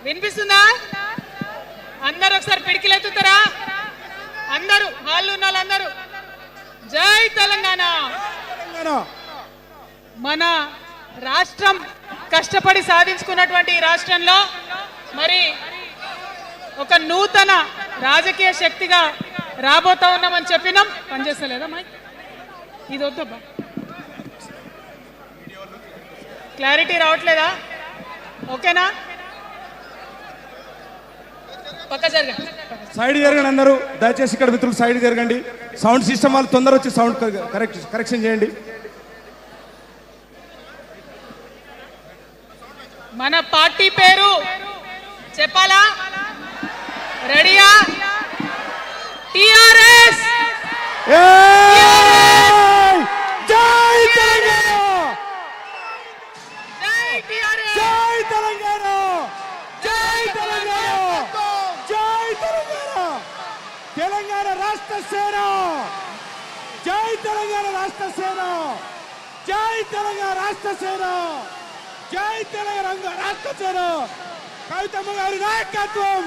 వినిపిస్తుందా? అందరూ ఒకసారి పిడికిలెత్తుతారా? అందరూ హాల్లో ఉన్న వాళ్ళందరూ జై తెలంగాణ. మన రాష్ట్రం కష్టపడి సాధించుకున్నటువంటి ఈ రాష్ట్రంలో మరి ఒక నూతన రాజకీయ శక్తిగా రాబోతా ఉన్నామని చెప్పినాం. పనిచేస్తలేదా మైక్? ఇది వద్దబ్బా, క్లారిటీ రావట్లేదా? ఓకేనా? పక్క జరగండి, సైడ్ జరగండి అందరూ దయచేసి. ఇక్కడ మిత్రులు సైడ్ జరగండి. సౌండ్ సిస్టమ్ వాళ్ళు తొందర వచ్చి సౌండ్ కరెక్షన్ చేయండి. మన పార్టీ పేరు చెప్పాలా? రెడీయా? టిఆర్ఎస్. జై తెలంగాణ, జై టిఆర్ఎస్, జై తెలంగాణ, జై తెలంగాణ, జై తెలంగాణ. తెలంగాణ రాష్ట్ర సేన, జై తెలంగాణ రాష్ట్ర సేన, జై తెలంగాణ రాష్ట్ర సేన, జై తెలంగాణ రాష్ట్ర సేన. కవితమ్మ గారి నాయకత్వం,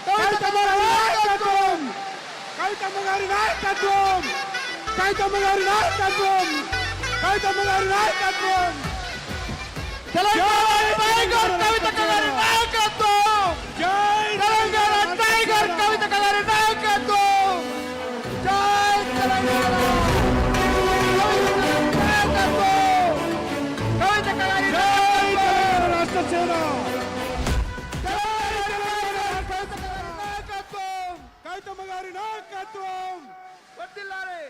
కవితమ్మ గారి నాయకత్వం, కవితమ్మ గారి నాయకత్వం, కవితమ్మ గారి నాయకత్వం, కవితమ్మ గారి నాయకత్వం. తెలంగాణ టైగర్ కవితమ్మ గారి నాయకత్వం, జై తెలంగాణ టైగర్ కవితమ్మ గారి నాయకత్వం, జై తెలంగాణ నాయకత్వం, కవితమ్మ గారి నాయకత్వం, రాష్ట్ర సేన, కవితమ్మ గారి నాయకత్వం,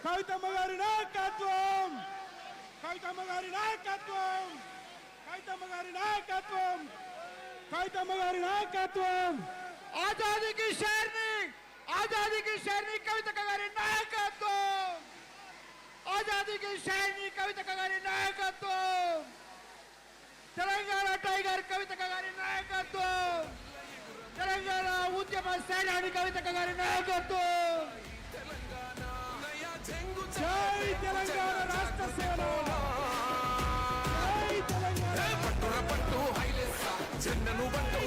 కవితమ్మ గారి నాయకత్వం, కవితమ్మ గారి నాయకత్వం, కవితమ్మ గారి నాయకత్వం, కవితమ్మ గారి నాయకత్వం. ఆజాదీ కి షేర్ని కవితమ్మ గారి నాయకత్వం, ఆజాదీ కి షేర్ని కవితమ్మ గారి నాయకత్వం, తెలంగాణ టైగర్ కవితమ్మ గారి నాయకత్వం, తెలంగాణ ఉద్యమ సేనాని కవితమ్మ గారి నాయకత్వం. జై తెలంగాణ రాష్ట్ర సేన, జై తెలంగాణ. పట్టుర పట్టు హైలెస్స చెన్నను పట్టు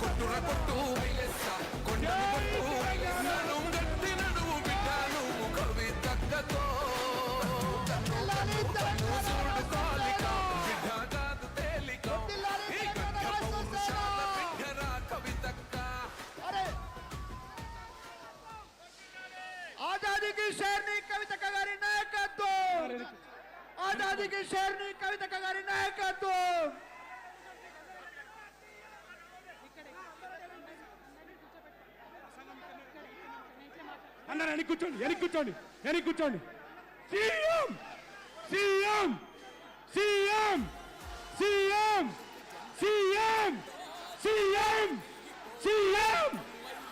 కొట్టుర కొట్టు హైలెస్స కొండను పట్టు నన్ను గట్టి నడువు బిడ్డను కవితక్కతో आजादी की शेरनी कविता गारी नायकत्व, आजादी की शेरनी कविता गारी नायकत्व. అందరూ ఎన్ని కూర్చోండి, ఎన్ని కూర్చోండి, ఎన్ని కూర్చోండి. CM CM CM CM CM CM CM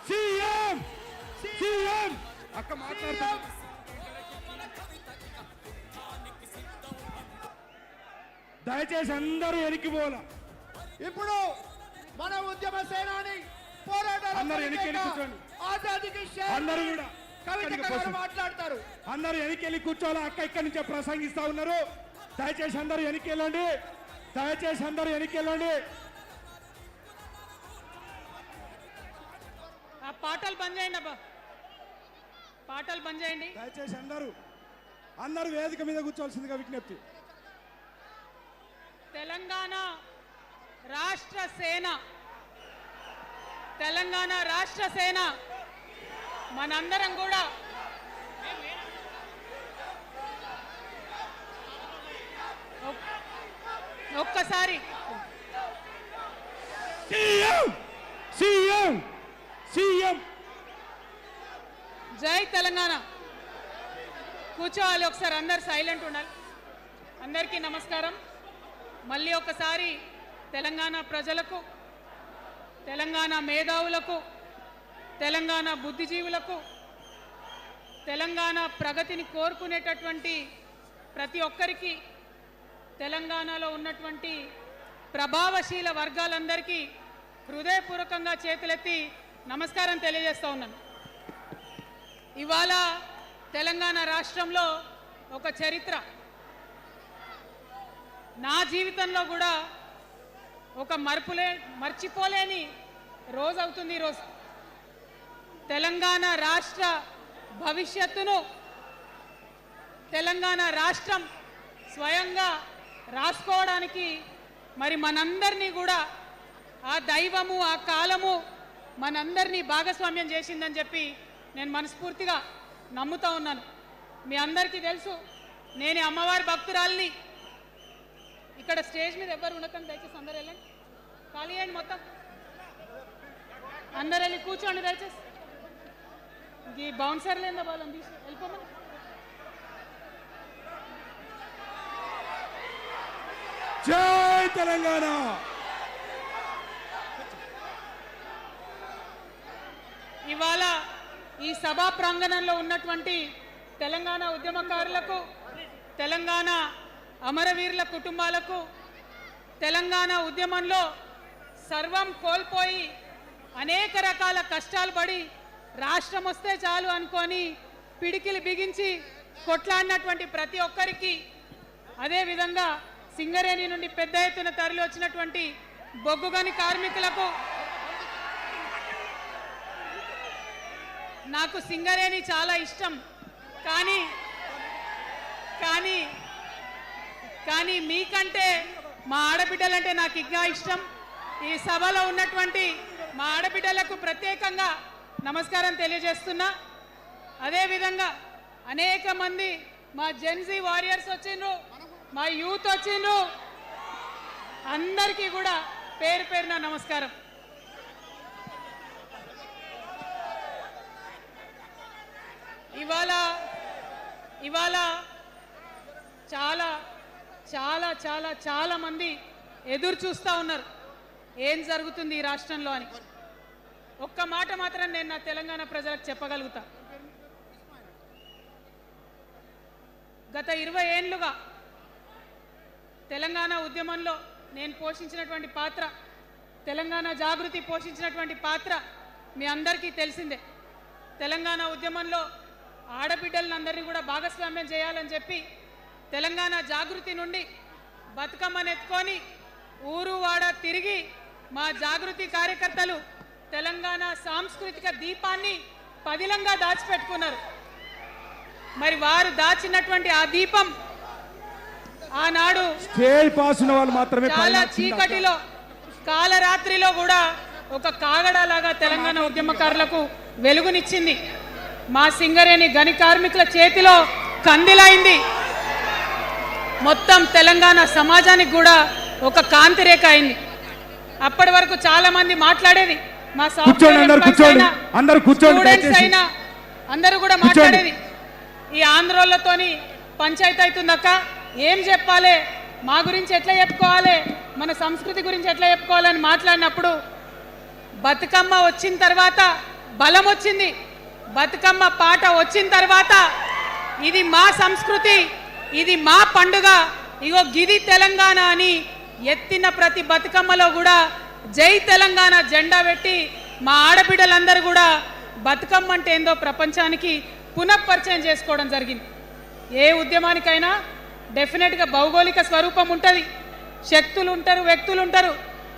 CM CM. అక్క మాట్లాడుతా. దయచేసి అందరూ ఎనికిపోల. ఇప్పుడు మన ఉద్యమ సేనాని పోరాటాలు అందరూ ఎనికి కూర్చోండి. ఆజాదీకి అందరూ కూడా మాట్లాడతారు. అందరూ ఎనికెళ్ళి కూర్చోవాలి. అక్క ఇక్కడి నుంచే ప్రసంగిస్తా ఉన్నారు. దయచేసి అందరూ ఎనికెళ్ళండి, దయచేసి అందరూ ఎనికెళ్ళండి. ఆ పాటలు బంద్ చేయండి అబ్బా, పాటలు బంద్ చేయండి. దయచేసి అందరూ వేదిక మీద కూర్చోవలసిందిగా విజ్ఞప్తి. తెలంగాణ రాష్ట్ర సేన, తెలంగాణ రాష్ట్ర సేన మనందరం కూడా ఒక్కసారి సీఎం సీఎం సీఎం. జై తెలంగాణ. కూర్చోవాలి ఒకసారి, అందరు సైలెంట్ ఉండాలి. అందరికీ నమస్కారం. మళ్ళీ ఒకసారి తెలంగాణ ప్రజలకు, తెలంగాణ మేధావులకు, తెలంగాణ బుద్ధిజీవులకు, తెలంగాణ ప్రగతిని కోరుకునేటటువంటి ప్రతి ఒక్కరికి, తెలంగాణలో ఉన్నటువంటి ప్రభావశీల వర్గాలందరికీ హృదయపూర్వకంగా చేతులెత్తి నమస్కారం తెలియజేస్తా ఉన్నాను. ఇవాళ తెలంగాణ రాష్ట్రంలో ఒక చరిత్ర. నా జీవితంలో కూడా ఒక మర్చిపోలేని రోజు అవుతుంది ఈరోజు. తెలంగాణ రాష్ట్ర భవిష్యత్తును తెలంగాణ రాష్ట్రం స్వయంగా రాసుకోవడానికి మరి మనందరినీ కూడా ఆ దైవము ఆ కాలము మనందరినీ భాగస్వామ్యం చేసిందని చెప్పి నేను మనస్ఫూర్తిగా నమ్ముతా ఉన్నాను. మీ అందరికీ తెలుసు, నేను అమ్మవారి భక్తురాలిని. ఇక్కడ స్టేజ్ మీద ఎవరు ఉండకండి, దయచేసి అందరు వెళ్ళండి, ఖాళీ అయ్యండి మొత్తం, అందరు వెళ్ళి కూర్చోండి దయచేసి. ఈ బౌన్సర్లు ఏందో వాళ్ళని తీసి వెళ్ళిపోమని. జై తెలంగాణ. ఇవాళ ఈ సభా ప్రాంగణంలో ఉన్నటువంటి తెలంగాణ ఉద్యమకారులకు, తెలంగాణ అమరవీరుల కుటుంబాలకు, తెలంగాణ ఉద్యమంలో సర్వం కోల్పోయి అనేక రకాల కష్టాలు పడి రాష్ట్రం వస్తే చాలు అనుకొని పిడికిలు బిగించి కొట్లాడినటువంటి ప్రతి ఒక్కరికి, అదేవిధంగా సింగరేణి నుండి పెద్ద ఎత్తున తరలి వచ్చినటువంటి బొగ్గుగని కార్మికులకు, నాకు సింగరేణి చాలా ఇష్టం, కానీ మీకంటే మా ఆడబిడ్డలంటే నాకు ఇంకా ఇష్టం. ఈ సభలో ఉన్నటువంటి మా ఆడబిడ్డలకు ప్రత్యేకంగా నమస్కారం తెలియజేస్తున్నా. అదేవిధంగా అనేక మంది మా జెన్జీ వారియర్స్ వచ్చిండ్రు, మా యూత్ వచ్చిండ్రు, అందరికీ కూడా పేరు పేరున నమస్కారం. ఇవాళ చాలా చాలా చాలా చాలా మంది ఎదురు చూస్తూ ఉన్నారు ఏం జరుగుతుంది ఈ రాష్ట్రంలో అని. ఒక్క మాట మాత్రం నేను నా తెలంగాణ ప్రజలకు చెప్పగలుగుతా. గత 20 ఏళ్లుగా తెలంగాణ ఉద్యమంలో నేను పోషించినటువంటి పాత్ర, తెలంగాణ జాగృతి పోషించినటువంటి పాత్ర మీ అందరికీ తెలిసిందే. తెలంగాణ ఉద్యమంలో ఆడబిడ్డలందరినీ కూడా భాగస్వామ్యం చేయాలని చెప్పి తెలంగాణ జాగృతి నుండి బతుకమ్మను ఎత్తుకొని ఊరు వాడ తిరిగి మా జాగృతి కార్యకర్తలు తెలంగాణ సాంస్కృతిక దీపాన్ని పదిలంగా దాచిపెట్టుకున్నారు. మరి వారు దాచినటువంటి ఆ దీపం ఆనాడు చాలా చీకటిలో కాలరాత్రిలో కూడా ఒక కాగడాలాగా తెలంగాణ ఉద్యమకారులకు వెలుగునిచ్చింది. మా సింగరేణి గని కార్మికుల చేతిలో కందిలైంది. మొత్తం తెలంగాణ సమాజానికి కూడా ఒక కాంతి రేఖ అయింది. అప్పటి వరకు చాలా మంది మాట్లాడేది, మా స్టూడెంట్స్ అయినా అందరూ కూడా మాట్లాడేది, ఈ ఆంధ్రోళ్ళతోని పంచాయతీ అవుతుందక్క, ఏం చెప్పాలి, మా గురించి ఎట్లా చెప్పుకోవాలి, మన సంస్కృతి గురించి ఎట్లా చెప్పుకోవాలని మాట్లాడినప్పుడు బతుకమ్మ వచ్చిన తర్వాత బలం వచ్చింది. బతుకమ్మ పాట వచ్చిన తర్వాత ఇది మా సంస్కృతి, ఇది మా పండుగ, ఇగో గిది తెలంగాణ అని ఎత్తిన ప్రతి బతుకమ్మలో కూడా జై తెలంగాణ జెండా పెట్టి మా ఆడబిడ్డలందరూ కూడా బతుకమ్మ అంటే ఏందో ప్రపంచానికి పునఃపరిచయం చేసుకోవడం జరిగింది. ఏ ఉద్యమానికైనా డెఫినెట్గా భౌగోళిక స్వరూపం ఉంటుంది, శక్తులు ఉంటారు, వ్యక్తులు ఉంటారు,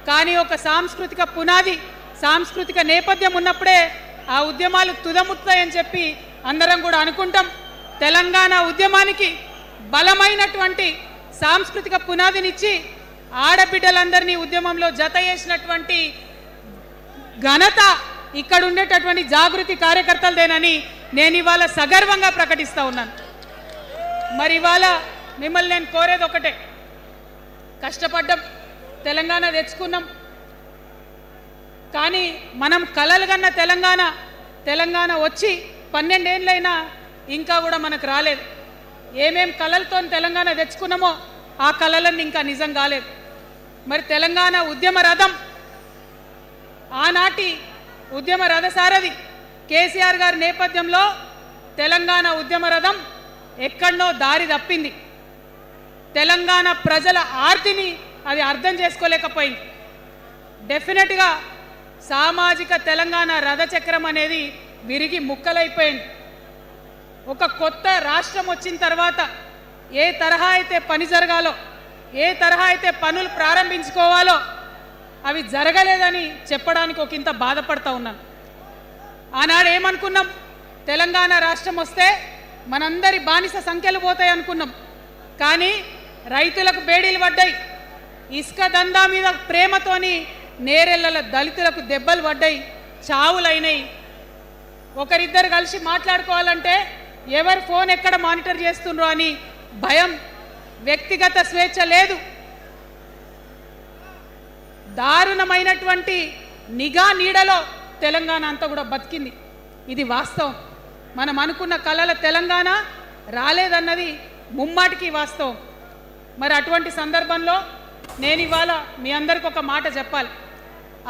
కానీ ఒక సాంస్కృతిక పునాది, సాంస్కృతిక నేపథ్యం ఉన్నప్పుడే ఆ ఉద్యమాలు తుదముట్టాయని చెప్పి అందరం కూడా అనుకుంటాం. తెలంగాణ ఉద్యమానికి బలమైనటువంటి సాంస్కృతిక పునాదినిచ్చి ఆడబిడ్డలందరినీ ఉద్యమంలో జత చేసినటువంటి ఘనత ఇక్కడ ఉండేటటువంటి జాగృతి కార్యకర్తలదేనని నేను ఇవాళ సగర్వంగా ప్రకటిస్తూ ఉన్నాను. మరి ఇవాళ మిమ్మల్ని నేను కోరేది ఒకటే, కష్టపడ్డాం, తెలంగాణ తెచ్చుకున్నాం, కానీ మనం కలలు కన్న తెలంగాణ వచ్చి 12 ఏళ్ళైనా ఇంకా కూడా మనకు రాలేదు. ఏమేం కలలతో తెలంగాణ తెచ్చుకున్నామో ఆ కలలన్నీ ఇంకా నిజం కాలేదు. మరి తెలంగాణ ఉద్యమ రథం, ఆనాటి ఉద్యమ రథసారథి కేసీఆర్ గారి నేపథ్యంలో తెలంగాణ ఉద్యమ రథం ఎక్కడనో దారి తప్పింది. తెలంగాణ ప్రజల ఆర్తిని అది అర్థం చేసుకోలేకపోయింది. డెఫినెట్గా సామాజిక తెలంగాణ రథచక్రం అనేది విరిగి ముక్కలైపోయింది. ఒక కొత్త రాష్ట్రం వచ్చిన తర్వాత ఏ తరహా అయితే పని జరగాలో, ఏ తరహా అయితే పనులు ప్రారంభించుకోవాలో అవి జరగలేదని చెప్పడానికి ఒక ఇంత బాధపడతా ఉన్నాను. ఆనాడు ఏమనుకున్నాం, తెలంగాణ రాష్ట్రం వస్తే మనందరి బానిస సంఖ్యలు పోతాయి అనుకున్నాం. కానీ రైతులకు బేడీలు పడ్డాయి, ఇసుక దందా మీద ప్రేమతోని నేరెళ్ళ దళితులకు దెబ్బలు పడ్డాయి, చావులైనాయి. ఒకరిద్దరు కలిసి మాట్లాడుకోవాలంటే ఎవరి ఫోన్ ఎక్కడ మానిటర్ చేస్తుండ్రో అని భయం, వ్యక్తిగత స్వేచ్ఛ లేదు. దారుణమైనటువంటి నిఘా నీడలో తెలంగాణ అంతా కూడా బతికింది. ఇది వాస్తవం. మనం అనుకున్న కలల తెలంగాణ రాలేదన్నది ముమ్మాటికి వాస్తవం. మరి అటువంటి సందర్భంలో నేను ఇవాళ మీ అందరికి ఒక మాట చెప్పాలి.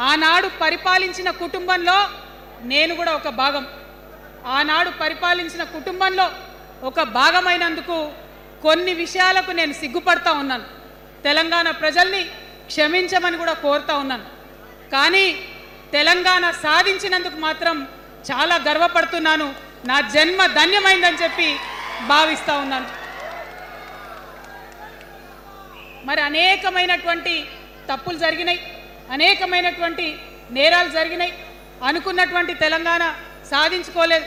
ఆనాడు పరిపాలించిన కుటుంబంలో నేను కూడా ఒక భాగం. ఆనాడు పరిపాలించిన కుటుంబంలో ఒక భాగమైనందుకు కొన్ని విషయాలకు నేను సిగ్గుపడతా ఉన్నాను. తెలంగాణ ప్రజల్ని క్షమించమని కూడా కోరుతా ఉన్నాను. కానీ తెలంగాణ సాధించినందుకు మాత్రం చాలా గర్వపడుతున్నాను. నా జన్మ ధన్యమైందని చెప్పి భావిస్తూ ఉన్నాను. మరి అనేకమైనటువంటి తప్పులు జరిగినాయి, అనేకమైనటువంటి నేరాలు జరిగినాయి. అనుకున్నటువంటి తెలంగాణ సాధించుకోలేదు.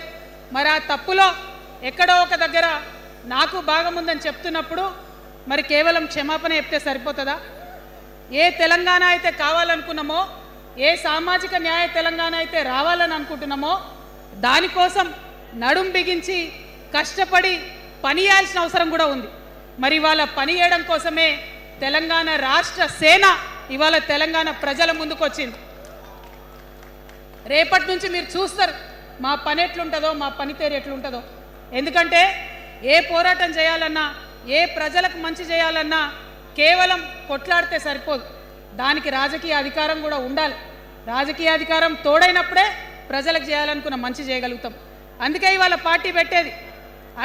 మరి ఆ తప్పులో ఎక్కడో ఒక దగ్గర నాకు భాగం ఉందని చెప్తున్నప్పుడు మరి కేవలం క్షమాపణ చెప్తే సరిపోతుందా? ఏ తెలంగాణ అయితే కావాలనుకున్నామో, ఏ సామాజిక న్యాయ తెలంగాణ అయితే రావాలని అనుకుంటున్నామో దానికోసం నడుం బిగించి కష్టపడి పని చేయాల్సిన అవసరం కూడా ఉంది. మరి ఇవాళ పని చేయడం కోసమే తెలంగాణ రాష్ట్ర సేన ఇవాళ తెలంగాణ ప్రజల ముందుకు వచ్చింది. రేపటి నుంచి మీరు చూస్తారు మా పని ఎట్లుంటుందో, మా పనితీరు ఎట్లుంటుందో. ఎందుకంటే ఏ పోరాటం చేయాలన్నా, ఏ ప్రజలకు మంచి చేయాలన్నా కేవలం కొట్లాడితే సరిపోదు, దానికి రాజకీయ అధికారం కూడా ఉండాలి. రాజకీయ అధికారం తోడైనప్పుడే ప్రజలకు చేయాలనుకున్న మంచి చేయగలుగుతాం. అందుకే ఇవాళ పార్టీ పెట్టేది.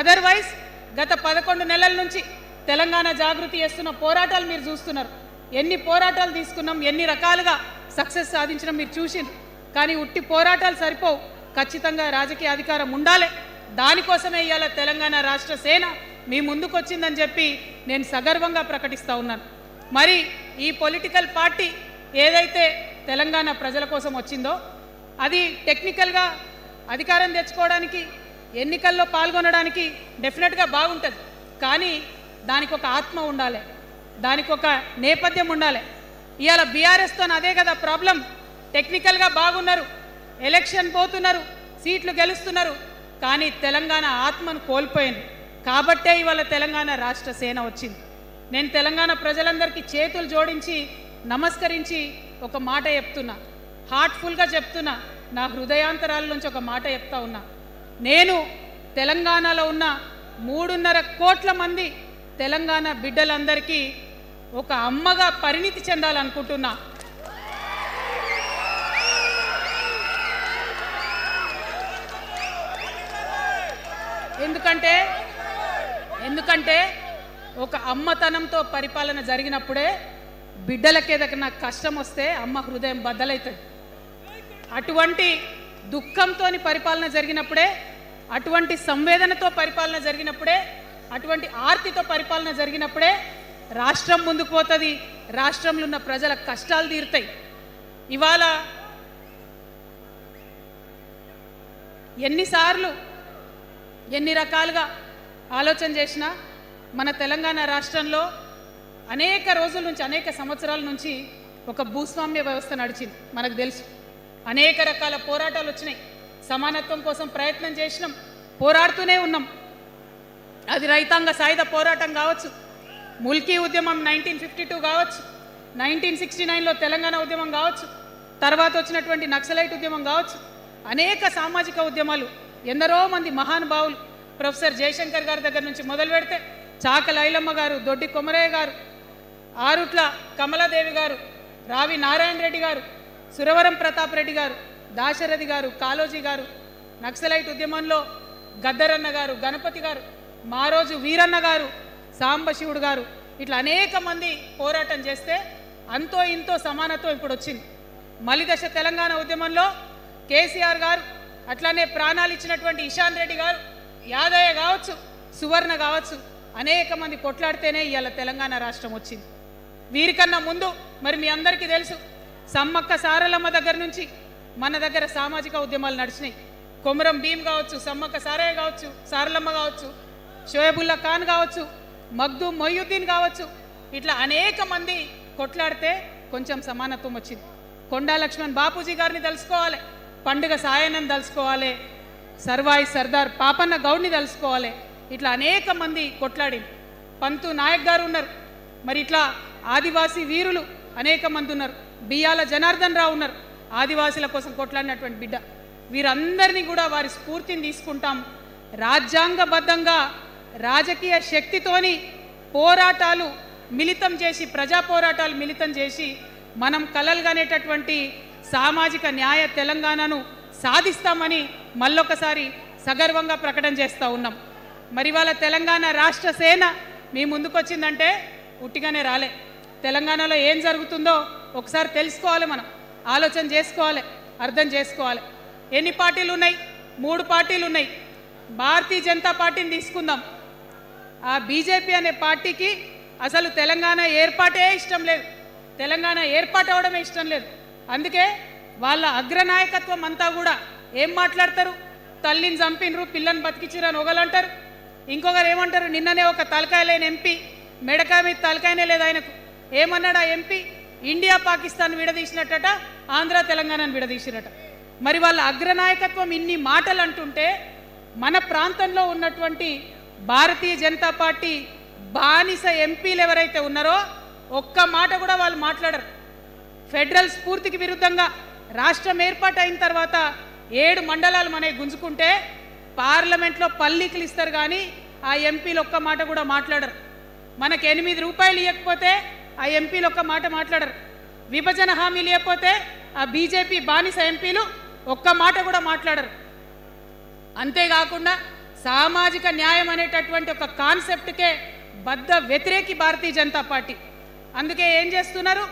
అదర్వైజ్ గత 11 నెలల నుంచి తెలంగాణ జాగృతి చేస్తున్న పోరాటాలు మీరు చూస్తున్నారు. ఎన్ని పోరాటాలు తీసుకున్నాం, ఎన్ని రకాలుగా సక్సెస్ సాధించడం మీరు చూసిండ్రు. కానీ ఉట్టి పోరాటాలు సరిపోవు, ఖచ్చితంగా రాజకీయ అధికారం ఉండాలి. దానికోసమే ఇవాళ తెలంగాణ రాష్ట్ర సేన మీ ముందుకు వచ్చిందని చెప్పి నేను సగర్వంగా ప్రకటిస్తూ ఉన్నాను. మరి ఈ పొలిటికల్ పార్టీ ఏదైతే తెలంగాణ ప్రజల కోసం వచ్చిందో అది టెక్నికల్గా అధికారం తెచ్చుకోవడానికి, ఎన్నికల్లో పాల్గొనడానికి డెఫినెట్గా బాగుంటుంది. కానీ దానికి ఒక ఆత్మ ఉండాలి, దానికి ఒక నేపథ్యం ఉండాలి. ఇవాళ బీఆర్ఎస్తో అదే కదా ప్రాబ్లం. టెక్నికల్గా బాగున్నారు, ఎలక్షన్ పోతున్నారు, సీట్లు గెలుస్తున్నారు, కానీ తెలంగాణ ఆత్మను కోల్పోయింది. కాబట్టే ఇవాళ తెలంగాణ రాష్ట్ర సేన వచ్చింది. నేను తెలంగాణ ప్రజలందరికీ చేతులు జోడించి నమస్కరించి ఒక మాట చెప్తున్నా, హార్ట్ఫుల్గా చెప్తున్నా, నా హృదయాంతరాల నుంచి ఒక మాట చెప్తా ఉన్నా. నేను తెలంగాణలో ఉన్న 3.5 కోట్ల మంది తెలంగాణ బిడ్డలందరికీ ఒక అమ్మగా పరిణితి చెందాలనుకుంటున్నా. ఎందుకంటే ఒక అమ్మతనంతో పరిపాలన జరిగినప్పుడే బిడ్డలకి ఏదైనా కష్టం వస్తే అమ్మ హృదయం బద్దలవుతుంది. అటువంటి దుఃఖంతో పరిపాలన జరిగినప్పుడే, అటువంటి సంవేదనతో పరిపాలన జరిగినప్పుడే, అటువంటి ఆర్తితో పరిపాలన జరిగినప్పుడే రాష్ట్రం ముందుకు పోతుంది, రాష్ట్రంలో ఉన్న ప్రజల కష్టాలు తీరుతాయి. ఇవాళ ఎన్నిసార్లు ఎన్ని రకాలుగా ఆలోచన చేసినా మన తెలంగాణ రాష్ట్రంలో అనేక రోజుల నుంచి, అనేక సంవత్సరాల నుంచి ఒక భూస్వామ్య వ్యవస్థ నడిచింది. మనకు తెలుసు, అనేక రకాల పోరాటాలు వచ్చినాయి. సమానత్వం కోసం ప్రయత్నం చేసినాం, పోరాడుతూనే ఉన్నాం. అది రైతాంగ సాయుధ పోరాటం కావచ్చు, ముల్కీ ఉద్యమం 1952 కావచ్చు, 1969లో తెలంగాణ ఉద్యమం కావచ్చు, తర్వాత వచ్చినటువంటి నక్సలైట్ ఉద్యమం కావచ్చు, అనేక సామాజిక ఉద్యమాలు, ఎందరో మంది మహానుభావులు, ప్రొఫెసర్ జయశంకర్ గారి దగ్గర నుంచి మొదలు పెడితే చాకల ఐలమ్మ గారు, దొడ్డి కొమరయ్య గారు, ఆరుట్ల కమలాదేవి గారు, రావి నారాయణ రెడ్డి గారు, సురవరం ప్రతాప్ రెడ్డి గారు, దాశరథి గారు, కాళోజీ గారు, నక్సలైట్ ఉద్యమంలో గద్దరన్న గారు, గణపతి గారు, మారోజు వీరన్న గారు, సాంబశివుడు గారు, ఇట్లా అనేక మంది పోరాటం చేస్తే అంతో ఇంతో సమానత్వం ఇప్పుడు వచ్చింది. మలిదశ తెలంగాణ ఉద్యమంలో కేసీఆర్ గారు, అట్లానే ప్రాణాలు ఇచ్చినటువంటి ఇషాన్ రెడ్డి గారు, యాదయ్య కావచ్చు, సువర్ణ కావచ్చు, అనేక మంది కొట్లాడితేనే ఇవాళ తెలంగాణ రాష్ట్రం వచ్చింది. వీరికన్నా ముందు మరి మీ అందరికీ తెలుసు, సమ్మక్క సారలమ్మ దగ్గర నుంచి మన దగ్గర సామాజిక ఉద్యమాలు నడిచినాయి. కొమరం భీమ్ కావచ్చు, సమ్మక్క సారయ్య కావచ్చు, సారలమ్మ కావచ్చు, షోయబుల్లా ఖాన్ కావచ్చు, మగ్దు మొయ్యుద్దీన్ కావచ్చు, ఇట్లా అనేక మంది కొట్లాడితే కొంచెం సమానత్వం వచ్చింది. కొండా లక్ష్మణ్ బాపూజీ గారిని తలుసుకోవాలి, పండుగ సాయన్నని తలుసుకోవాలి, సర్వాయి సర్దార్ పాపన్న గౌడ్ని తలుసుకోవాలి. ఇట్లా అనేక మంది కొట్లాడింది. పంతు నాయక్ గారు ఉన్నారు. మరి ఇట్లా ఆదివాసీ వీరులు అనేక మంది ఉన్నారు. బియ్యాల జనార్దన్ రావు ఉన్నారు, ఆదివాసీల కోసం కొట్లాడినటువంటి బిడ్డ. వీరందరినీ కూడా వారి స్ఫూర్తిని తీసుకుంటాం. రాజ్యాంగబద్ధంగా రాజకీయ శక్తితోని పోరాటాలు మిళితం చేసి, ప్రజా పోరాటాలు మిళితం చేసి మనం కలలుగానేటటువంటి సామాజిక న్యాయ తెలంగాణను సాధిస్తామని మళ్ళొకసారి సగర్వంగా ప్రకటన చేస్తూ ఉన్నాం. మరి వాళ్ళ తెలంగాణ రాష్ట్ర సేన మీ ముందుకొచ్చిందంటే ఉట్టిగానే రాలే. తెలంగాణలో ఏం జరుగుతుందో ఒకసారి తెలుసుకోవాలి, మనం ఆలోచన చేసుకోవాలి, అర్థం చేసుకోవాలి. ఎన్ని పార్టీలు ఉన్నాయి? 3 పార్టీలు ఉన్నాయి. భారతీయ జనతా పార్టీని తీసుకుందాం. ఆ బీజేపీ అనే పార్టీకి అసలు తెలంగాణ ఏర్పాటే ఇష్టం లేదు, తెలంగాణ ఏర్పాటు అవడమే ఇష్టం లేదు. అందుకే వాళ్ళ అగ్రనాయకత్వం అంతా కూడా ఏం మాట్లాడతారు? తల్లిని చంపినరు, పిల్లని బతికించారు అని ఒకరు, ఇంకొకరు ఏమంటారు? నిన్ననే ఒక తలకాయ లేని ఎంపీ, మెడకాయ మీద తలకాయనే లేదు ఆయనకు, ఏమన్నాడు ఆ ఎంపీ? ఇండియా పాకిస్తాన్ విడదీసినట్టట, ఆంధ్ర తెలంగాణను విడదీసిరట. మరి వాళ్ళ అగ్రనాయకత్వం ఇన్ని మాటలు అంటుంటే మన ప్రాంతంలో ఉన్నటువంటి భారతీయ జనతా పార్టీ బానిస ఎంపీలు ఎవరైతే ఉన్నారో ఒక్క మాట కూడా వాళ్ళు మాట్లాడరు. ఫెడరల్ స్ఫూర్తికి విరుద్ధంగా రాష్ట్రం ఏర్పాటు అయిన తర్వాత 7 మండలాలు మనకి గుంజుకుంటే పార్లమెంట్లో పల్లీకులు ఇస్తారు, కానీ ఆ ఎంపీలు ఒక్క మాట కూడా మాట్లాడరు. మనకు 8 రూపాయలు ఇవ్వకపోతే ఆ ఎంపీలు ఒక్క మాట మాట్లాడరు. విభజన హామీలు ఇవ్వకపోతే ఆ బీజేపీ బానిస ఎంపీలు ఒక్క మాట కూడా మాట్లాడరు. అంతేకాకుండా సామాజిక న్యాయం అనేటటువంటి ఒక కాన్సెప్ట్కే బద్ద వ్యతిరేకి భారతీయ జనతా పార్టీ. అందుకే ఏం చేస్తున్నారు?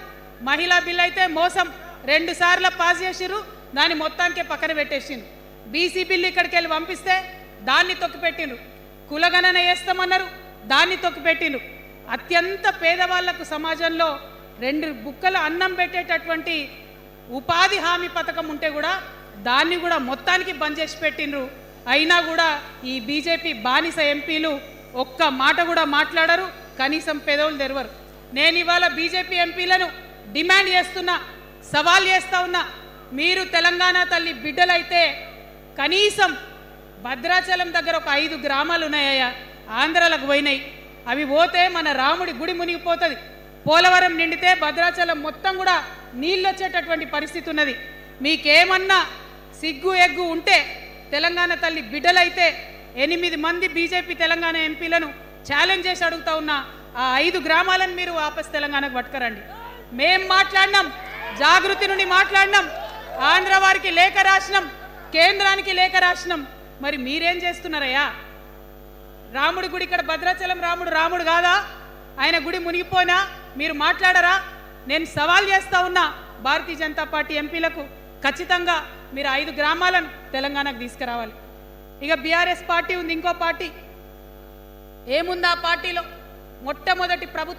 మహిళా బిల్ అయితే మోసం, 2 సార్లు పాస్ చేసిరు, దాన్ని మొత్తానికే పక్కన పెట్టేసిండ్రు. బీసీ బిల్లు ఇక్కడికి వెళ్ళి పంపిస్తే దాన్ని తొక్కిపెట్టిండ్రు. కులగణన వేస్తామన్నారు, దాన్ని తొక్కిపెట్టిండ్రు. అత్యంత పేదవాళ్లకు సమాజంలో 2 బుక్కల అన్నం పెట్టేటటువంటి ఉపాధి హామీ పథకం ఉంటే కూడా దాన్ని కూడా మొత్తానికి బంద్ చేసి పెట్టిండ్రు. అయినా కూడా ఈ బీజేపీ బానిస ఎంపీలు ఒక్క మాట కూడా మాట్లాడరు, కనీసం పెదవులు తెరవరు. నేను ఇవాళ బీజేపీ ఎంపీలను డిమాండ్ చేస్తున్నా, సవాల్ చేస్తా ఉన్నా, మీరు తెలంగాణ తల్లి బిడ్డలైతే కనీసం భద్రాచలం దగ్గర ఒక 5 గ్రామాలు ఉన్నాయా, ఆంధ్రాలకు పోయినాయి, అవి పోతే మన రాముడి గుడి మునిగిపోతుంది. పోలవరం నిండితే భద్రాచలం మొత్తం కూడా నీళ్ళు వచ్చేటటువంటి పరిస్థితి ఉన్నది. మీకేమన్నా సిగ్గు ఎగ్గు ఉంటే తెలంగాణ తల్లి బిడ్డలైతే 8 మంది బీజేపీ తెలంగాణ ఎంపీలను ఛాలెంజ్ చేసి అడుగుతా ఉన్నా, ఆ 5 గ్రామాలను మీరు వాపస్ తెలంగాణకు పట్టుకరండి. మేం మాట్లాడినాం, జాగృతి నుండి మాట్లాడినాం, ఆంధ్ర వారికి లేఖ రాసినాం, కేంద్రానికి లేఖ రాసినాం. మరి మీరేం చేస్తున్నారయ్యా? రాముడి గుడి ఇక్కడ భద్రాచలం రాముడు కాదా? ఆయన గుడి మునిగిపోయినా మీరు మాట్లాడరా? నేను సవాల్ చేస్తా ఉన్నా భారతీయ జనతా పార్టీ ఎంపీలకు, ఖచ్చితంగా మీరు 5 గ్రామాలను తెలంగాణకు తీసుకురావాలి. ఇక బీఆర్ఎస్ పార్టీ ఉంది, ఇంకో పార్టీ. ఏముంది ఆ పార్టీలో? మొట్టమొదటి ప్రభుత్వం